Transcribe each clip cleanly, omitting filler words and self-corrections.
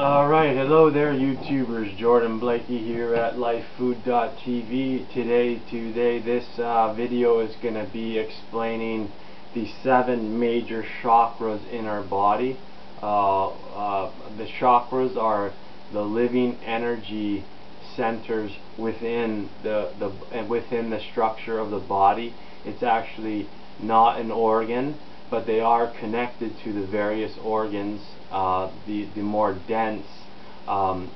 Alright, hello there YouTubers, Jordan Blakey here at lifefood.tv. Today this video is going to be explaining the 7 major chakras in our body. The chakras are the living energy centers within the structure of the body. It's actually not an organ, but they are connected to the various organs, the more dense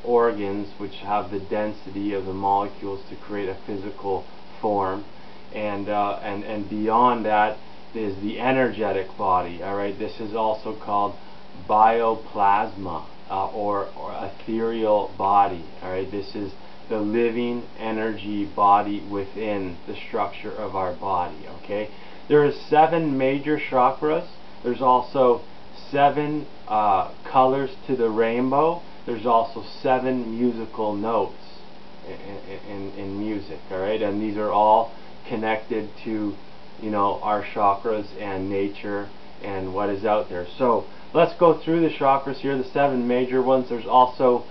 organs, which have the density of the molecules to create a physical form, and beyond that is the energetic body. All right, this is also called bioplasma or ethereal body. All right, this is the living energy body within the structure of our body. Okay. There are 7 major chakras. There's also 7 colors to the rainbow. There's also 7 musical notes in music. All right, and these are all connected to, you know, our chakras and nature and what is out there. So let's go through the chakras here. The 7 major ones. There's also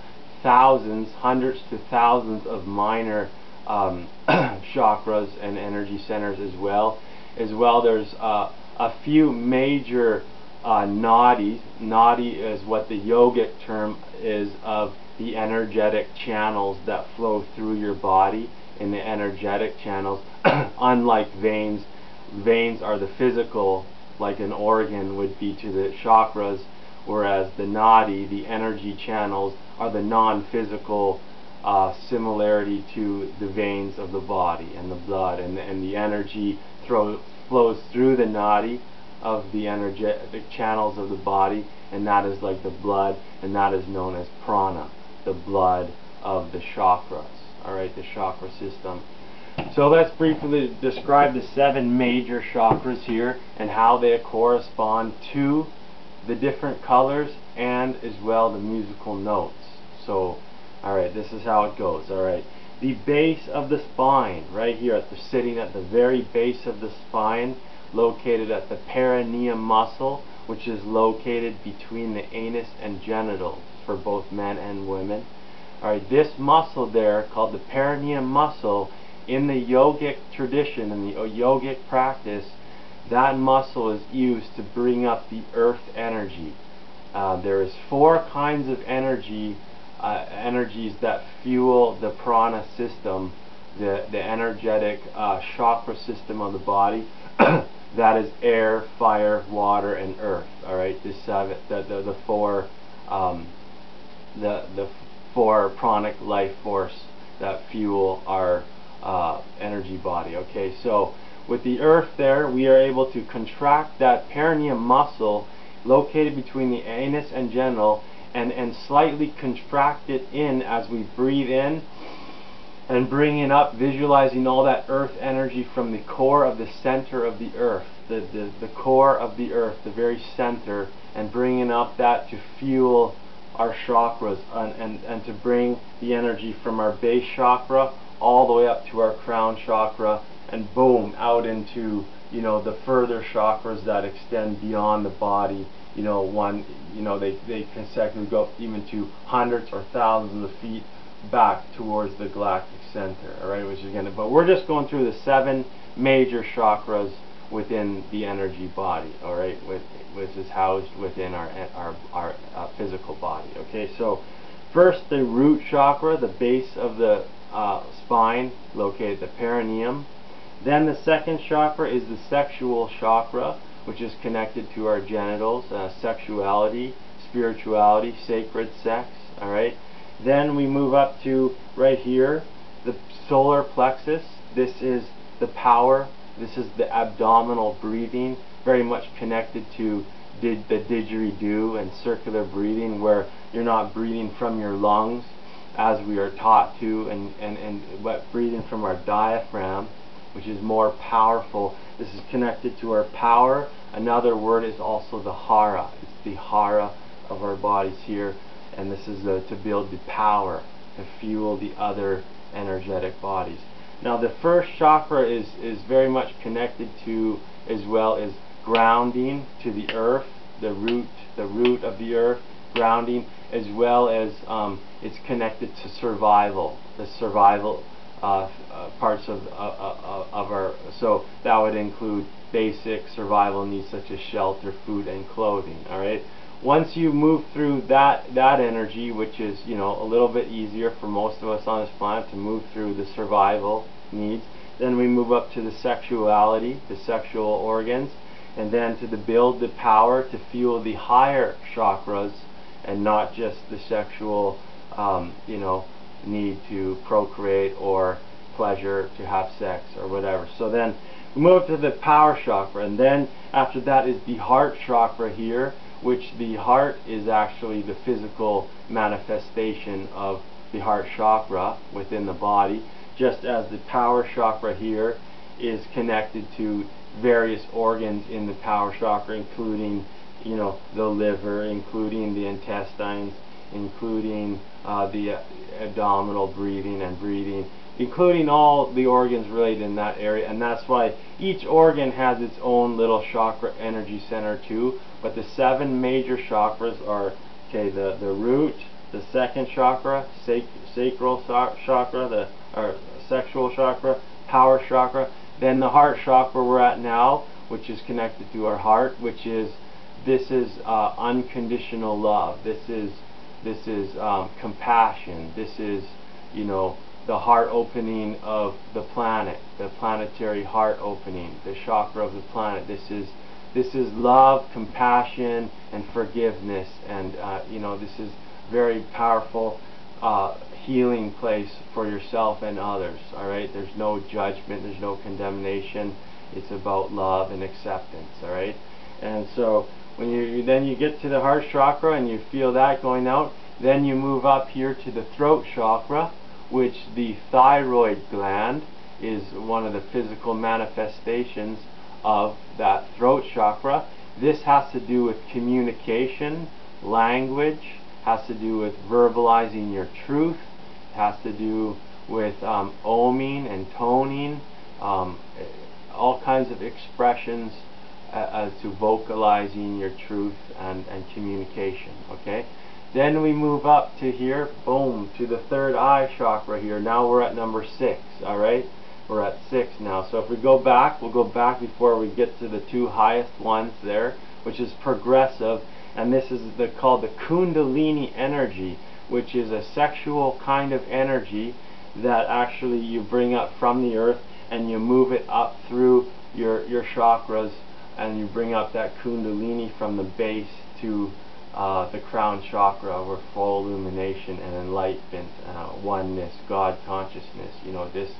thousands, hundreds to thousands of minor chakras and energy centers as well. There's a few major nadis. Nadi is what the yogic term is of the energetic channels that flow through your body in the energetic channels. Unlike veins, veins are the physical, like an organ would be to the chakras, whereas the nadi, the energy channels, are the non-physical similarity to the veins of the body and the blood, and the energy flows through the nadi of the energetic channels of the body, and that is like the blood, and that is known as prana, the blood of the chakras. Alright, the chakra system. So let's briefly describe the 7 major chakras here and how they correspond to the different colors and as well the musical notes. So alright, this is how it goes. Alright, the base of the spine, right here, sitting at the very base of the spine, located at the perineum muscle, which is located between the anus and genitals for both men and women. Alright, this muscle there, called the perineum muscle, in the yogic tradition, in the yogic practice, that muscle is used to bring up the earth energy. There is 4 kinds of energies that fuel the prana system, the energetic chakra system of the body. That is air, fire, water, and earth. All right, the 4 pranic life force that fuel our energy body. Okay, so with the earth there, we are able to contract that perineum muscle located between the anus and genital, and slightly contract it in as we breathe in, and bring it up, visualizing all that earth energy from the core of the center of the earth, the core of the earth, the very center, and bringing up that to fuel our chakras, and to bring the energy from our base chakra all the way up to our crown chakra, and boom, out into, you know, the further chakras that extend beyond the body. You know, they consecutively go up even to hundreds or thousands of feet back towards the galactic center. All right, but we're just going through the 7 major chakras within the energy body. All right, which is housed within our physical body. Okay, so first, the root chakra, the base of the spine, located at the perineum. Then the second chakra is the sexual chakra, which is connected to our genitals, sexuality, spirituality, sacred sex. All right. Then we move up to right here, the solar plexus. This is the power. This is the abdominal breathing, very much connected to the didgeridoo and circular breathing, where you're not breathing from your lungs as we are taught to, but breathing from our diaphragm, which is more powerful. This is connected to our power. Another word is also the hara. It's the hara of our bodies here, and this is to build the power, to fuel the other energetic bodies. Now the first chakra is very much connected to, as well as grounding to the earth, the root of the earth, grounding, as well as it's connected to survival, the survival parts of our, so that would include basic survival needs such as shelter, food, and clothing. Alright, once you move through that energy, which is, you know, a little bit easier for most of us on this planet to move through the survival needs, then we move up to the sexuality, the sexual organs, and then to build the power to fuel the higher chakras, and not just the sexual you know, need to procreate or pleasure to have sex or whatever. So then we move to the power chakra, and then after that is the heart chakra here, which the heart is actually the physical manifestation of the heart chakra within the body, just as the power chakra here is connected to various organs in the power chakra, including, you know, the liver, including the intestines, including the abdominal breathing and breathing, including all the organs related in that area. And that's why each organ has its own little chakra energy center too. But the 7 major chakras are, okay, the root, the second chakra, sacral chakra, or sexual chakra, power chakra, then the heart chakra we're at now, which is connected to our heart, which is, this is unconditional love. This is compassion. This is, you know, the heart opening of the planet, the planetary heart opening, the chakra of the planet. This is love, compassion, and forgiveness, and you know, this is very powerful healing place for yourself and others. Alright, there's no judgment, there's no condemnation. It's about love and acceptance. Alright, and so when you get to the heart chakra and you feel that going out, then you move up here to the throat chakra, which the thyroid gland is one of the physical manifestations of that throat chakra. This has to do with communication, language, has to do with verbalizing your truth, has to do with ohming and toning, all kinds of expressions as to vocalizing your truth and communication. Okay, then we move up to here, boom, to the third eye chakra here. Now we're at number 6. Alright, we're at 6 now. So if we go back, we'll go back before we get to the 2 highest ones there, which is progressive, and this is called the Kundalini energy, which is a sexual kind of energy that actually you bring up from the earth and you move it up through your chakras, and you bring up that Kundalini from the base to the crown chakra, where full illumination and enlightenment, oneness, God consciousness. You know, this.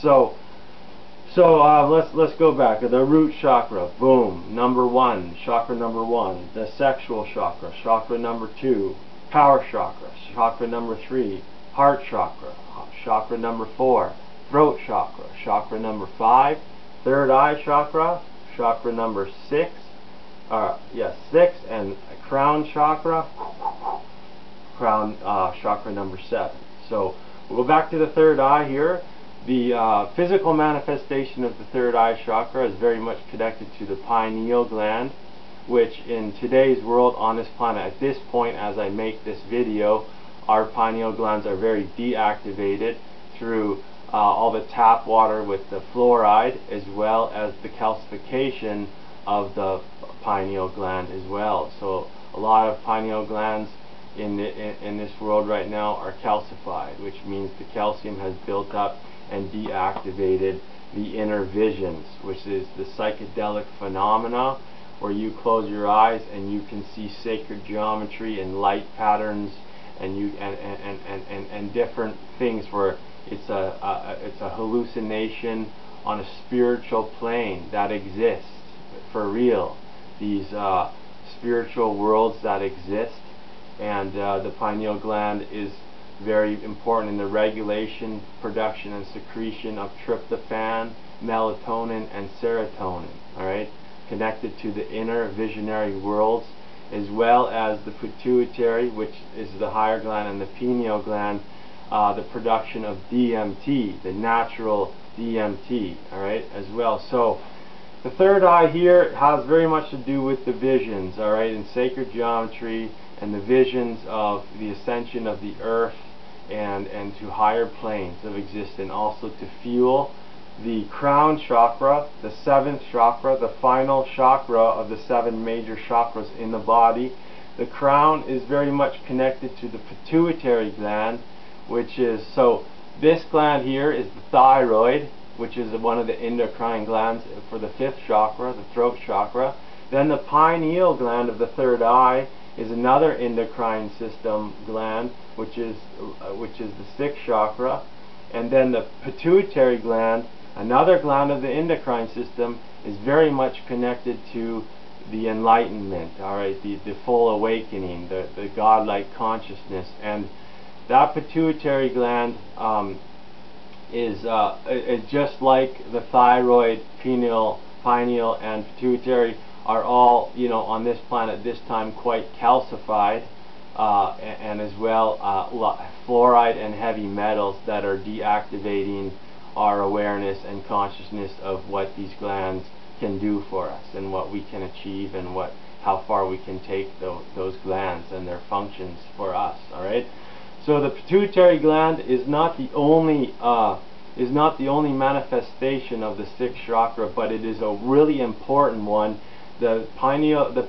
So let's go back. The root chakra, boom, number 1, chakra number 1. The sexual chakra, chakra number 2. Power chakra, chakra number 3. Heart chakra, chakra number 4. Throat chakra, chakra number 5. Third eye chakra, chakra number 6. 6, and crown chakra, chakra number 7. So we'll go back to the third eye here. The physical manifestation of the third eye chakra is very much connected to the pineal gland, which in today's world on this planet, at this point as I make this video, our pineal glands are very deactivated through all the tap water with the fluoride, as well as the calcification of the pineal gland as well. So a lot of pineal glands in this world right now are calcified, which means the calcium has built up and deactivated the inner visions, which is the psychedelic phenomena where you close your eyes and you can see sacred geometry and light patterns and and different things, where it's a hallucination on a spiritual plane that exists for real. These spiritual worlds that exist, and the pineal gland is very important in the regulation, production, and secretion of tryptophan, melatonin, and serotonin. Alright, connected to the inner visionary worlds, as well as the pituitary, which is the higher gland, and the pineal gland, the production of DMT, the natural DMT. Alright, as well. So the third eye here has very much to do with the visions, alright, and sacred geometry and the visions of the ascension of the earth and to higher planes of existence, also to fuel the crown chakra, the 7th chakra, the final chakra of the 7 major chakras in the body. The crown is very much connected to the pituitary gland, which is, so this gland here is the thyroid, which is one of the endocrine glands for the 5th chakra, the throat chakra. Then the pineal gland of the 3rd eye is another endocrine system gland, which is the 6th chakra. And then the pituitary gland, another gland of the endocrine system, is very much connected to the enlightenment, alright, the full awakening, the godlike consciousness. And that pituitary gland is just like the thyroid, pineal, and pituitary are all, you know, on this planet this time quite calcified, and as well fluoride and heavy metals that are deactivating our awareness and consciousness of what these glands can do for us and what we can achieve and how far we can take those glands and their functions for us. All right. So the pituitary gland is not the only manifestation of the 6th chakra, but it is a really important one. The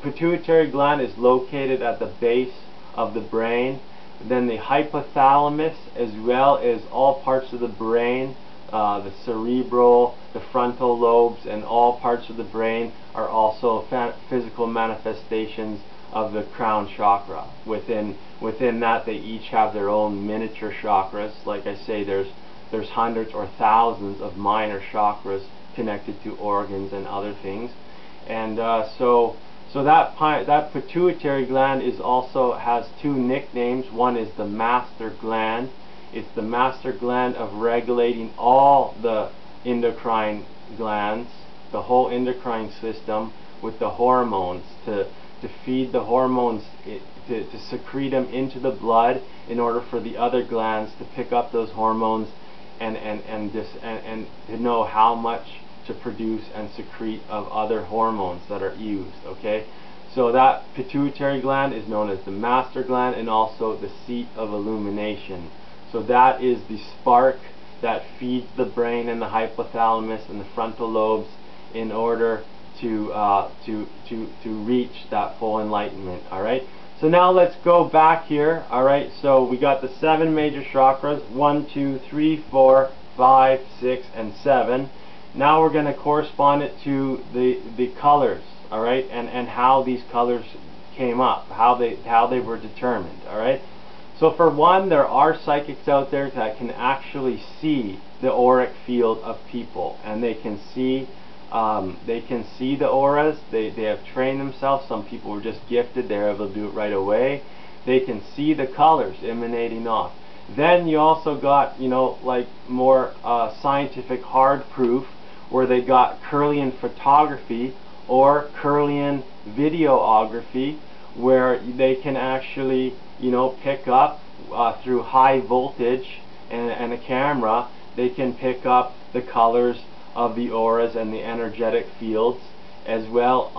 pituitary gland is located at the base of the brain. Then the hypothalamus, as well as all parts of the brain, the cerebral, the frontal lobes, and all parts of the brain are also physical manifestations of the crown chakra. Within that, they each have their own miniature chakras. Like I say, there's hundreds or thousands of minor chakras connected to organs and other things. And so that pituitary gland has 2 nicknames. One is the master gland. It's the master gland of regulating all the endocrine glands, the whole endocrine system, with the hormones, to feed the hormones, to secrete them into the blood in order for the other glands to pick up those hormones and to know how much to produce and secrete of other hormones that are used. Okay, so that pituitary gland is known as the master gland and also the seat of illumination. So that is the spark that feeds the brain and the hypothalamus and the frontal lobes in order to reach that full enlightenment. All right. So now let's go back here. All right. So we got the 7 major chakras: 1, 2, 3, 4, 5, 6, and 7. Now we're going to correspond it to the colors. All right, and how these colors came up, how they were determined. All right. So for one, there are psychics out there that can actually see the auric field of people, and they can see the auras. They have trained themselves. Some people were just gifted; they're able to do it right away. They can see the colors emanating off. Then you also got, you know, like more scientific hard proof, where they got Kirlian photography or Kirlian videography, where they can actually, you know, pick up through high voltage and a camera. They can pick up the colors of the auras and the energetic fields as well.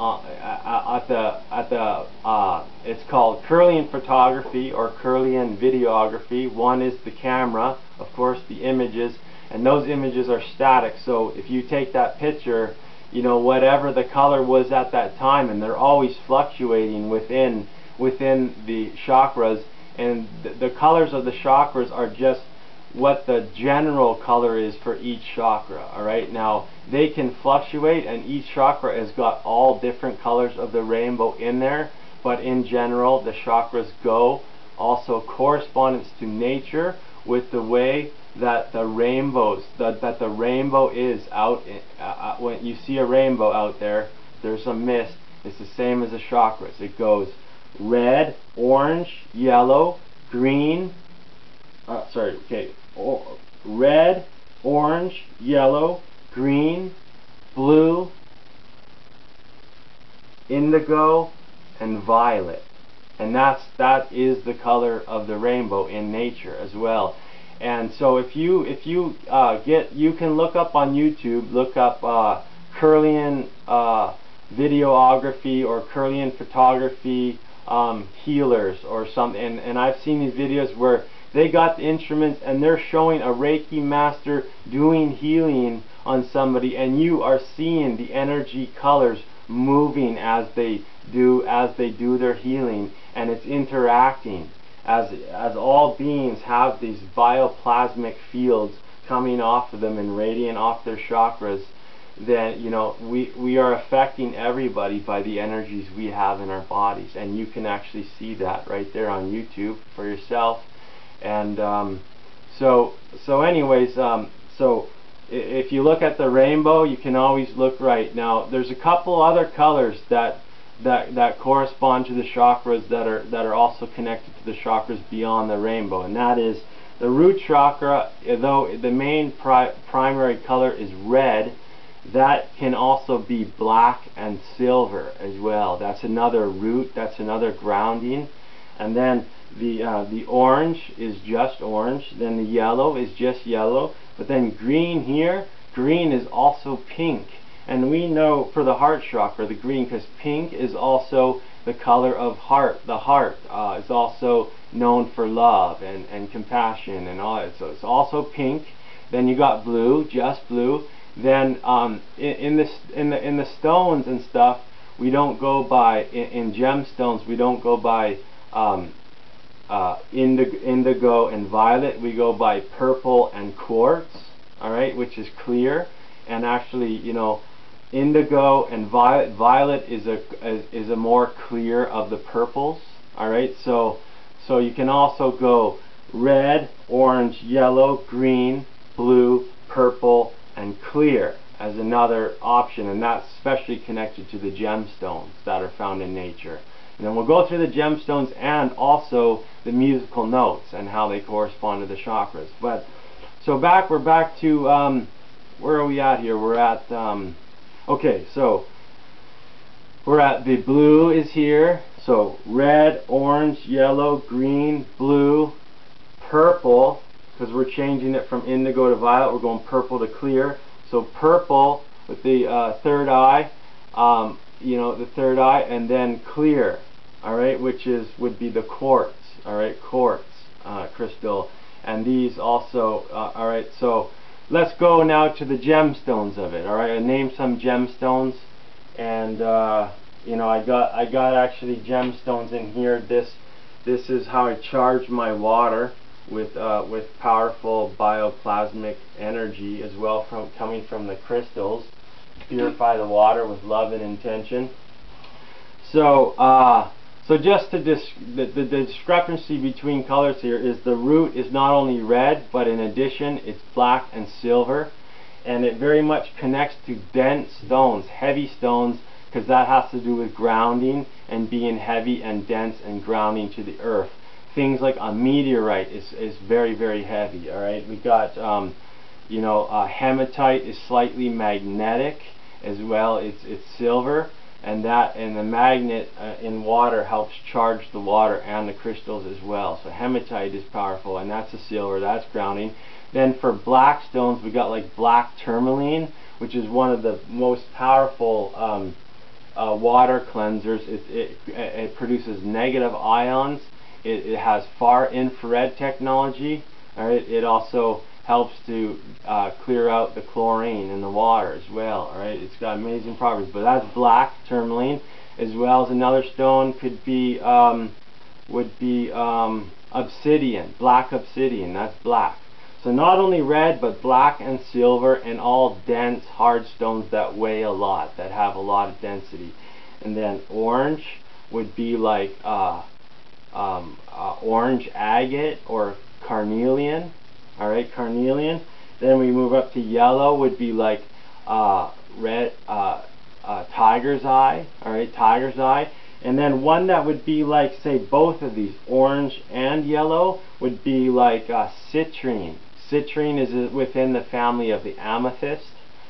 It's called Kirlian photography or Kirlian videography. One is the camera, of course, the images, and those images are static. So if you take that picture, you know, whatever the color was at that time, and they're always fluctuating within the chakras, and the colors of the chakras are just what the general color is for each chakra. Alright, now they can fluctuate, and each chakra has got all different colors of the rainbow in there, but in general the chakras go also correspondence to nature with the way that the rainbows, that the rainbow is out. When you see a rainbow out there, there's a mist. It's the same as the chakras. It goes red, orange, yellow, green. Red, orange, yellow, green, blue, indigo, and violet. And that is the color of the rainbow in nature as well. And so if you can look up on YouTube, look up Kirlian videography or Kirlian photography healers or something, and I've seen these videos where they got the instruments and they're showing a Reiki master doing healing on somebody, and you are seeing the energy colors moving as they do their healing, and it's interacting as all beings have these bioplasmic fields coming off of them and radiating off their chakras. Then we are affecting everybody by the energies we have in our bodies, and you can actually see that right there on YouTube for yourself. And so if you look at the rainbow, you can always look right. Now there's a couple other colors that correspond to the chakras that are also connected to the chakras beyond the rainbow, and that is the root chakra. Though the main primary color is red, that can also be black and silver as well. That's another root, that's another grounding. And then the orange is just orange, then the yellow is just yellow, but then green here, green is also pink. And we know for the heart chakra, the green, because pink is also the color of heart. The heart is also known for love and compassion and all that. So it's also pink. Then you got blue, just blue. Then in the stones and stuff, we don't go by in gemstones. We don't go by indigo and violet. We go by purple and quartz. All right, which is clear. And actually, indigo and violet is a more clear of the purples. All right, so you can also go red, orange, yellow, green, blue, purple, and clear as another option, and that's especially connected to the gemstones that are found in nature. And then we'll go through the gemstones and also the musical notes and how they correspond to the chakras. But so we're back to where are we at here? We're at okay, so we're at the blue is here. So red, orange, yellow, green, blue, purple, because we're changing it from indigo to violet, we're going purple to clear. So purple with the third eye, the third eye, and then clear, all right, which would be the quartz, all right, quartz crystal, and these also, all right. So let's go now to the gemstones of it, all right. I named some gemstones, and I got actually gemstones in here. This is how I charge my water with powerful bioplasmic energy as well, coming from the crystals. Purify the water with love and intention. So just the discrepancy between colors here is the root is not only red, but in addition it's black and silver, and it very much connects to dense stones, heavy stones, because that has to do with grounding and being heavy and dense and grounding to the earth. Things like a meteorite is very, very heavy. All right, we got hematite is slightly magnetic as well. It's silver, and the magnet in water helps charge the water and the crystals as well. So hematite is powerful, and that's a silver. That's grounding. Then for black stones, we got like black tourmaline, which is one of the most powerful water cleansers. It produces negative ions. It has far infrared technology. All right. It also helps to clear out the chlorine in the water as well. All right. It's got amazing properties. But that's black tourmaline, as well as another stone could be obsidian, black obsidian. That's black. So not only red, but black and silver, and all dense, hard stones that weigh a lot, that have a lot of density. And then orange would be like orange agate or carnelian. All right, carnelian. Then we move up to yellow, would be like red tiger's eye. All right, tiger's eye. And then one that would be like, say, both of these, orange and yellow, would be like citrine. Citrine is within the family of the amethyst,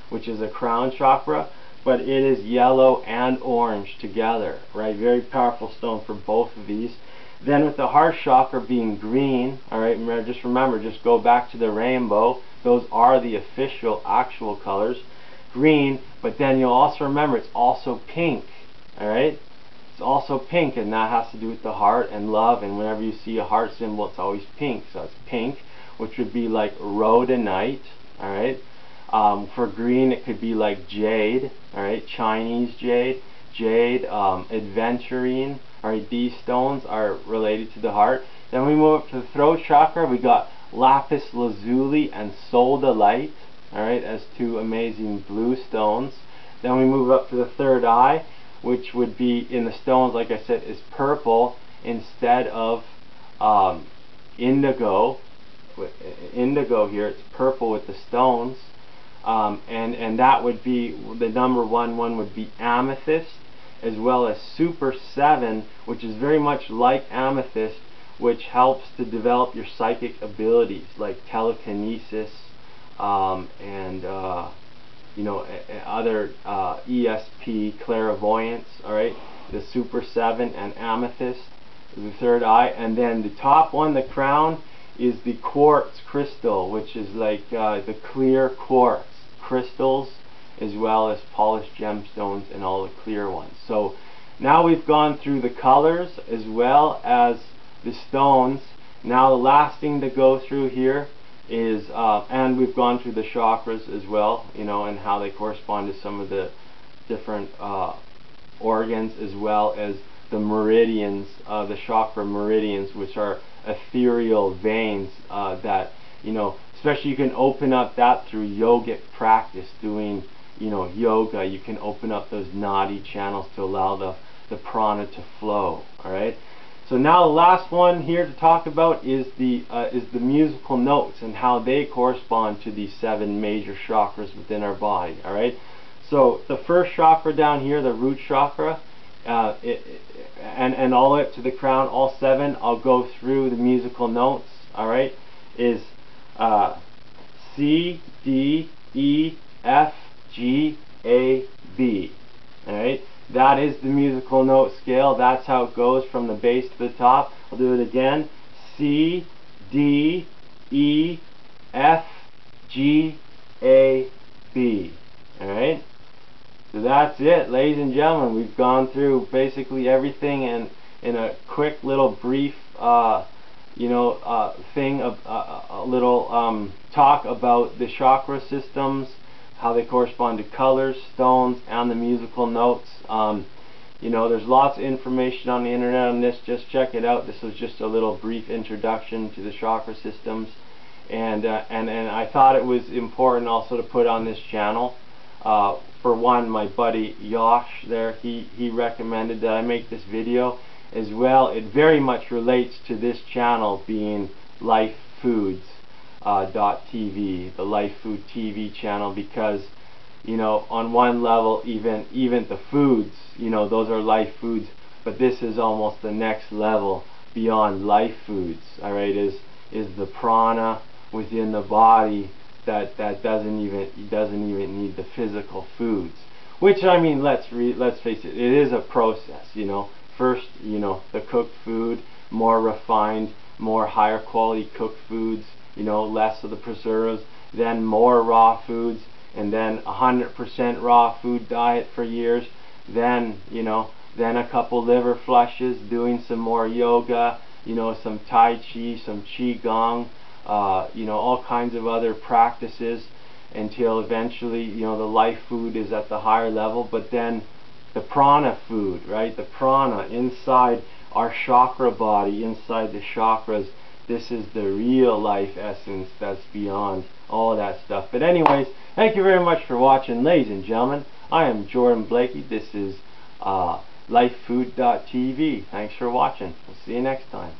which is a crown chakra, but it is yellow and orange together, right? Very powerful stone for both of these. Then with the heart chakra being green, all right, just remember, just go back to the rainbow. Those are the official, actual colors. Green, but then you'll also remember it's also pink, all right? It's also pink, and that has to do with the heart and love, and whenever you see a heart symbol, it's always pink. So it's pink, which would be like rhodonite. Alright. For green, it could be like jade. Alright, Chinese jade, aventurine. Alright, these stones are related to the heart. Then we move up to the throat chakra. We got lapis lazuli and sodalite. Alright, as two amazing blue stones. Then we move up to the third eye, which would be in the stones, like I said, is purple instead of indigo. Indigo here, it's purple with the stones. And that would be, the number one would be amethyst, as well as super 7, which is very much like amethyst, which helps to develop your psychic abilities like telekinesis, and you know, other ESP, clairvoyance. Alright, the super 7 and amethyst is the third eye. And then the top one, the crown, is the quartz crystal, which is like the clear quartz crystals, as well as polished gemstones and all the clear ones. So now we've gone through the colors as well as the stones. Now the last thing to go through here is, and we've gone through the chakras as well, you know, and how they correspond to some of the different organs, as well as the meridians, the chakra meridians, which are ethereal veins that, you know, especially you can open up that through yogic practice, doing, you know, yoga. You can open up those nadi channels to allow the prana to flow. Alright, so now the last one here to talk about is the musical notes and how they correspond to these 7 major chakras within our body. Alright, so the first chakra down here, the root chakra, and all the way up to the crown, all 7, I'll go through the musical notes. Alright, is C, D, E, F, G, A, B. Alright, that is the musical note scale. That's how it goes from the base to the top. I'll do it again. C, D, E, F, G, A, B. Alright, so that's it, ladies and gentlemen. We've gone through basically everything in a quick little brief thing of a little talk about the chakra systems, how they correspond to colors, stones, and the musical notes. You know, there's lots of information on the internet on this. Just check it out. This was just a little brief introduction to the chakra systems, and I thought it was important also to put on this channel. For one, my buddy Yosh there, he recommended that I make this video as well. It very much relates to this channel being Life Foods .tv, the Life Food TV channel, because, you know, on one level, even the foods, you know, those are life foods, but this is almost the next level beyond life foods. Alright, is the prana within the body that doesn't even need the physical foods. Which, I mean, let's face it, it is a process, you know. First, you know, the cooked food, more refined, more higher quality cooked foods, you know, less of the preservatives, then more raw foods, and then 100% raw food diet for years, then, you know, then a couple liver flushes, doing some more yoga, you know, some tai chi, some qigong, you know, all kinds of other practices, until eventually, you know, the life food is at the higher level. But then the prana food, right, the prana inside our chakra body, inside the chakras, this is the real life essence that's beyond all that stuff. But anyways, thank you very much for watching, ladies and gentlemen. I am Jordan Blakey. This is LifeFood.tv. Thanks for watching. We'll see you next time.